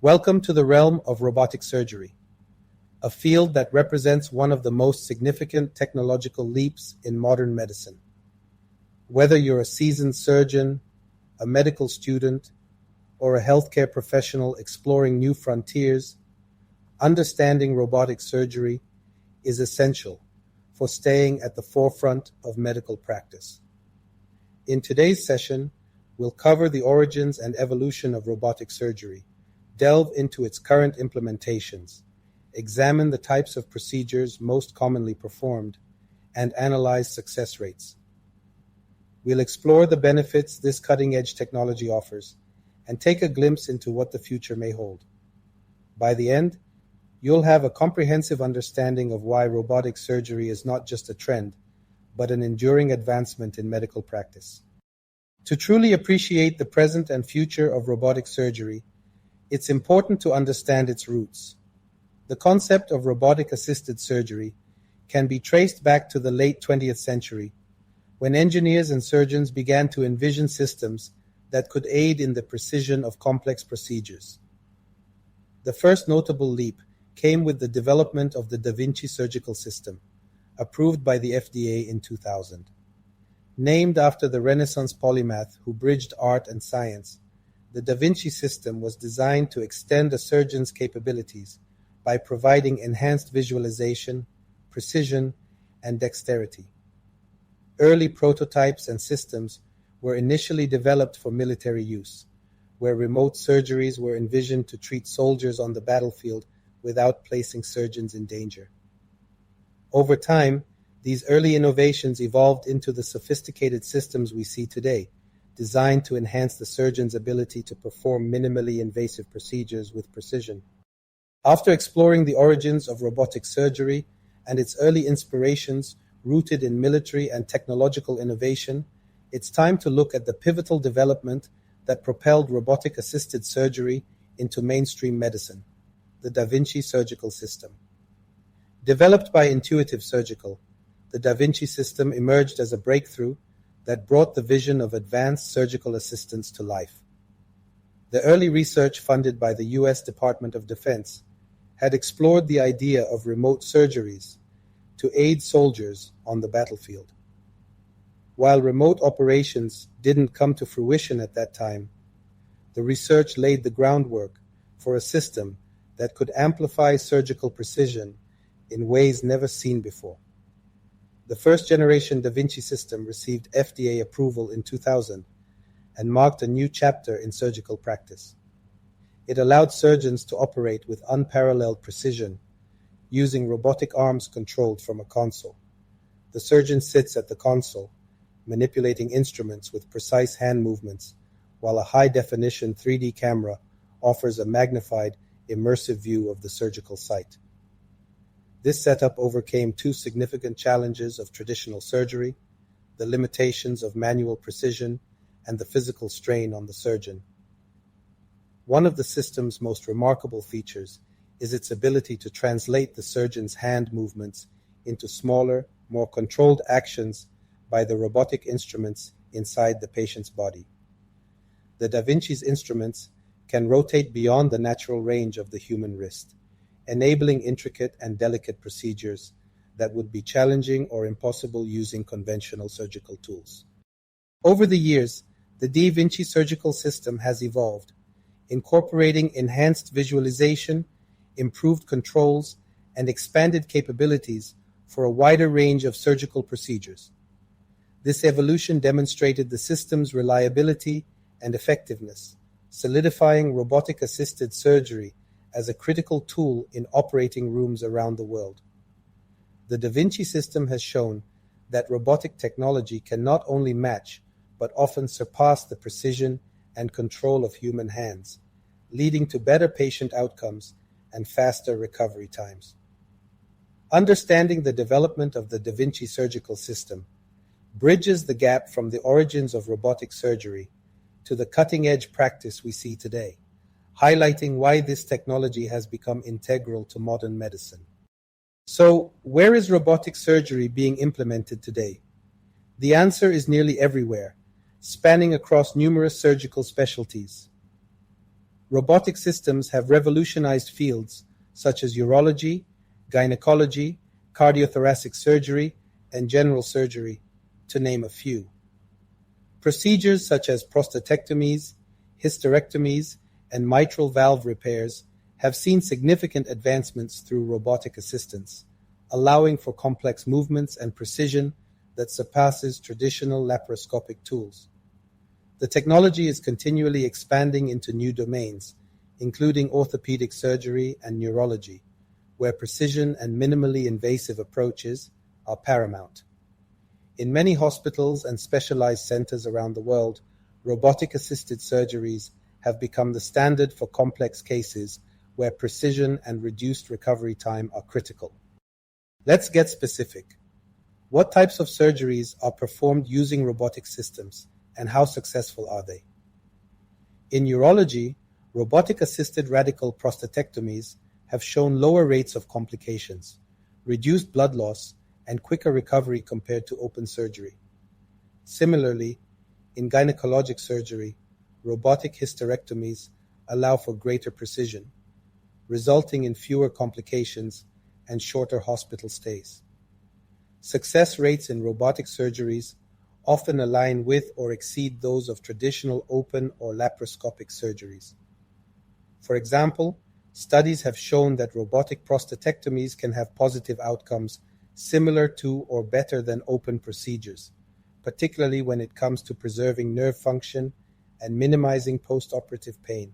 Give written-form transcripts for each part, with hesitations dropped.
Welcome to the realm of robotic surgery, a field that represents one of the most significant technological leaps in modern medicine. Whether you're a seasoned surgeon, a medical student, or a healthcare professional exploring new frontiers, understanding robotic surgery is essential for staying at the forefront of medical practice. In today's session, we'll cover the origins and evolution of robotic surgery, delve into its current implementations, examine the types of procedures most commonly performed, and analyze success rates. We'll explore the benefits this cutting-edge technology offers and take a glimpse into what the future may hold. By the end, you'll have a comprehensive understanding of why robotic surgery is not just a trend, but an enduring advancement in medical practice. To truly appreciate the present and future of robotic surgery, it's important to understand its roots. The concept of robotic-assisted surgery can be traced back to the late 20th century, when engineers and surgeons began to envision systems that could aid in the precision of complex procedures. The first notable leap came with the development of the Da Vinci surgical system, approved by the FDA in 2000. Named after the Renaissance polymath who bridged art and science, the Da Vinci system was designed to extend a surgeon's capabilities by providing enhanced visualization, precision, and dexterity. Early prototypes and systems were initially developed for military use, where remote surgeries were envisioned to treat soldiers on the battlefield without placing surgeons in danger. Over time, these early innovations evolved into the sophisticated systems we see today, designed to enhance the surgeon's ability to perform minimally invasive procedures with precision. After exploring the origins of robotic surgery and its early inspirations rooted in military and technological innovation, it's time to look at the pivotal development that propelled robotic-assisted surgery into mainstream medicine, the Da Vinci surgical system. Developed by Intuitive Surgical, the Da Vinci system emerged as a breakthrough that brought the vision of advanced surgical assistance to life. The early research funded by the U.S. Department of Defense had explored the idea of remote surgeries to aid soldiers on the battlefield. While remote operations didn't come to fruition at that time, the research laid the groundwork for a system that could amplify surgical precision in ways never seen before. The first-generation Da Vinci system received FDA approval in 2000 and marked a new chapter in surgical practice. It allowed surgeons to operate with unparalleled precision, using robotic arms controlled from a console. The surgeon sits at the console, manipulating instruments with precise hand movements, while a high-definition 3D camera offers a magnified, immersive view of the surgical site. This setup overcame two significant challenges of traditional surgery: the limitations of manual precision and the physical strain on the surgeon. One of the system's most remarkable features is its ability to translate the surgeon's hand movements into smaller, more controlled actions by the robotic instruments inside the patient's body. The Da Vinci's instruments can rotate beyond the natural range of the human wrist, enabling intricate and delicate procedures that would be challenging or impossible using conventional surgical tools. Over the years, the Da Vinci surgical system has evolved, incorporating enhanced visualization, improved controls, and expanded capabilities for a wider range of surgical procedures. This evolution demonstrated the system's reliability and effectiveness, solidifying robotic-assisted surgery as a critical tool in operating rooms around the world. The Da Vinci system has shown that robotic technology can not only match, but often surpass the precision and control of human hands, leading to better patient outcomes and faster recovery times. Understanding the development of the Da Vinci surgical system bridges the gap from the origins of robotic surgery to the cutting-edge practice we see today, highlighting why this technology has become integral to modern medicine. So, where is robotic surgery being implemented today? The answer is nearly everywhere, spanning across numerous surgical specialties. Robotic systems have revolutionized fields such as urology, gynecology, cardiothoracic surgery, and general surgery, to name a few. Procedures such as prostatectomies, hysterectomies, and mitral valve repairs have seen significant advancements through robotic assistance, allowing for complex movements and precision that surpasses traditional laparoscopic tools. The technology is continually expanding into new domains, including orthopedic surgery and neurology, where precision and minimally invasive approaches are paramount. In many hospitals and specialized centers around the world, robotic-assisted surgeries have become the standard for complex cases where precision and reduced recovery time are critical. Let's get specific. What types of surgeries are performed using robotic systems, and how successful are they? In urology, robotic-assisted radical prostatectomies have shown lower rates of complications, reduced blood loss, and quicker recovery compared to open surgery. Similarly, in gynecologic surgery, robotic hysterectomies allow for greater precision, resulting in fewer complications and shorter hospital stays. Success rates in robotic surgeries often align with or exceed those of traditional open or laparoscopic surgeries. For example, studies have shown that robotic prostatectomies can have positive outcomes similar to or better than open procedures, particularly when it comes to preserving nerve function and minimizing post-operative pain.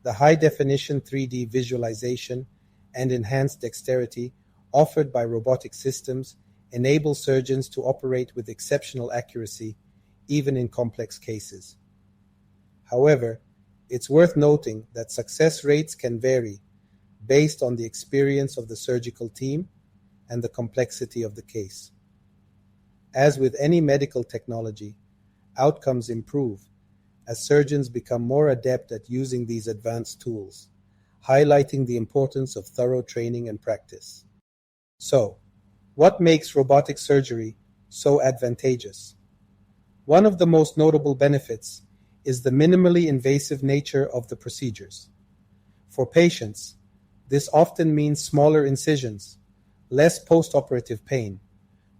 The high-definition 3D visualization and enhanced dexterity offered by robotic systems enable surgeons to operate with exceptional accuracy, even in complex cases. However, it's worth noting that success rates can vary based on the experience of the surgical team and the complexity of the case. As with any medical technology, outcomes improve as surgeons become more adept at using these advanced tools, highlighting the importance of thorough training and practice. So, what makes robotic surgery so advantageous? One of the most notable benefits is the minimally invasive nature of the procedures. For patients, this often means smaller incisions, less post-operative pain,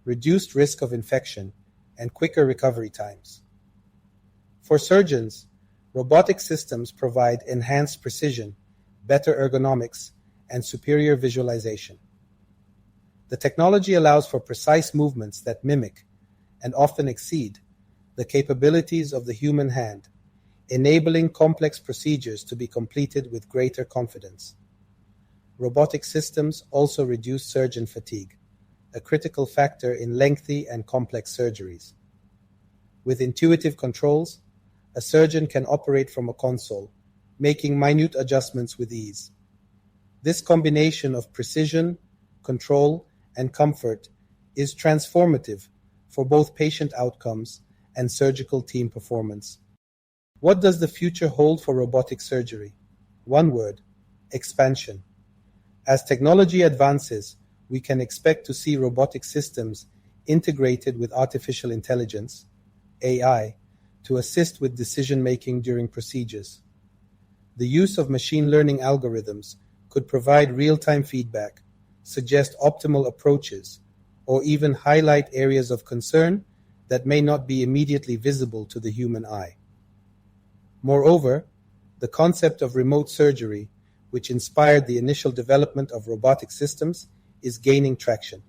reduced risk of infection, and quicker recovery times. For surgeons, robotic systems provide enhanced precision, better ergonomics, and superior visualization. The technology allows for precise movements that mimic, and often exceed, the capabilities of the human hand, enabling complex procedures to be completed with greater confidence. Robotic systems also reduce surgeon fatigue, a critical factor in lengthy and complex surgeries. With intuitive controls, a surgeon can operate from a console, making minute adjustments with ease. This combination of precision, control, and comfort is transformative for both patient outcomes and surgical team performance. What does the future hold for robotic surgery? One word: expansion. As technology advances, we can expect to see robotic systems integrated with artificial intelligence, AI, to assist with decision-making during procedures. The use of machine learning algorithms could provide real-time feedback, suggest optimal approaches, or even highlight areas of concern that may not be immediately visible to the human eye. Moreover, the concept of remote surgery, which inspired the initial development of robotic systems, is gaining traction.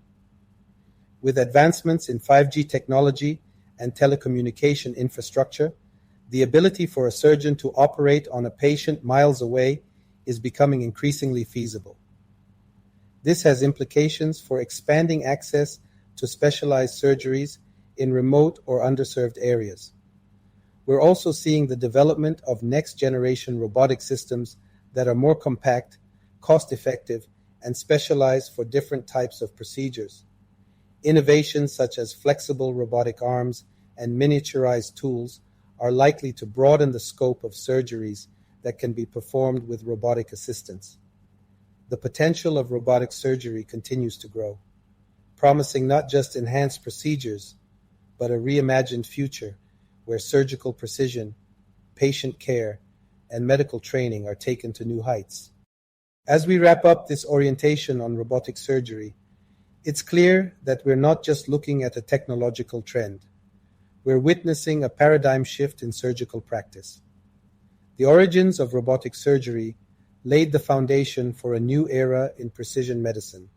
With advancements in 5G technology and telecommunication infrastructure, the ability for a surgeon to operate on a patient miles away is becoming increasingly feasible. This has implications for expanding access to specialized surgeries in remote or underserved areas. We're also seeing the development of next-generation robotic systems that are more compact, cost-effective, and specialized for different types of procedures. Innovations such as flexible robotic arms and miniaturized tools are likely to broaden the scope of surgeries that can be performed with robotic assistance. The potential of robotic surgery continues to grow, promising not just enhanced procedures, but a reimagined future where surgical precision, patient care, and medical training are taken to new heights. As we wrap up this orientation on robotic surgery, it's clear that we're not just looking at a technological trend. We're witnessing a paradigm shift in surgical practice. The origins of robotic surgery laid the foundation for a new era in precision medicine,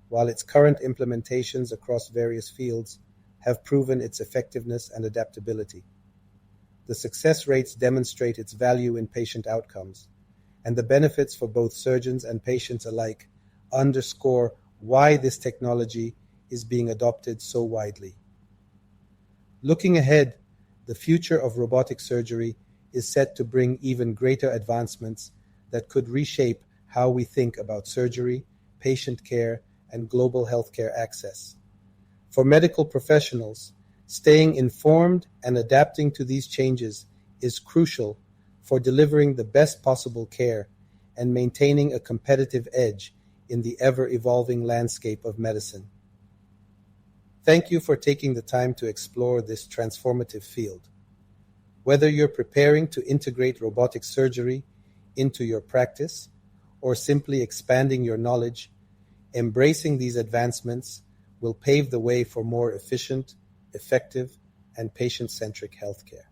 while its current implementations across various fields have proven its effectiveness and adaptability. The success rates demonstrate its value in patient outcomes, and the benefits for both surgeons and patients alike underscore why this technology is being adopted so widely. Looking ahead, the future of robotic surgery is set to bring even greater advancements that could reshape how we think about surgery, patient care, and global healthcare access. For medical professionals, staying informed and adapting to these changes is crucial for delivering the best possible care and maintaining a competitive edge in the ever-evolving landscape of medicine. Thank you for taking the time to explore this transformative field. Whether you're preparing to integrate robotic surgery into your practice or simply expanding your knowledge, embracing these advancements will pave the way for more efficient, effective, and patient-centric healthcare.